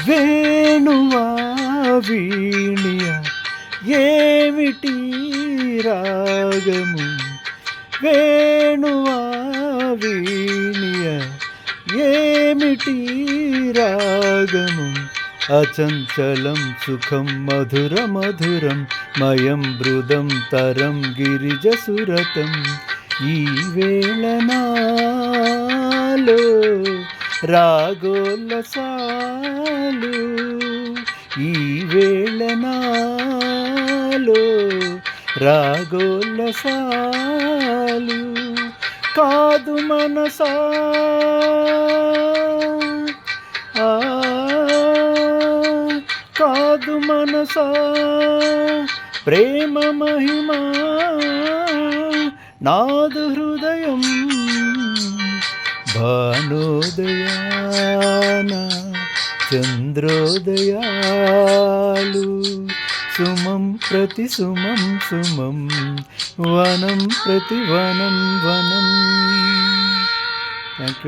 వేణువా వీణియ ఏమిటి రాగము, వేణువా వీణియ ఏమిటి రాగము, అచంచలం సుఖం మధుర మధురం మయం మృదం తరం గిరిజసురతం. ఈ వేళ నాలో రాగోల్లసాలు, ఈ వేళ నాలో రాగోల్లసాలు. కాదు మనసా కాదు మనసా ప్రేమ మహిమా, నాదు హృదయం భానోదయాన చంద్రోదయాలు. సుమం ప్రతి సుమం సుమం, వనం ప్రతి వనం వనం. Thank you.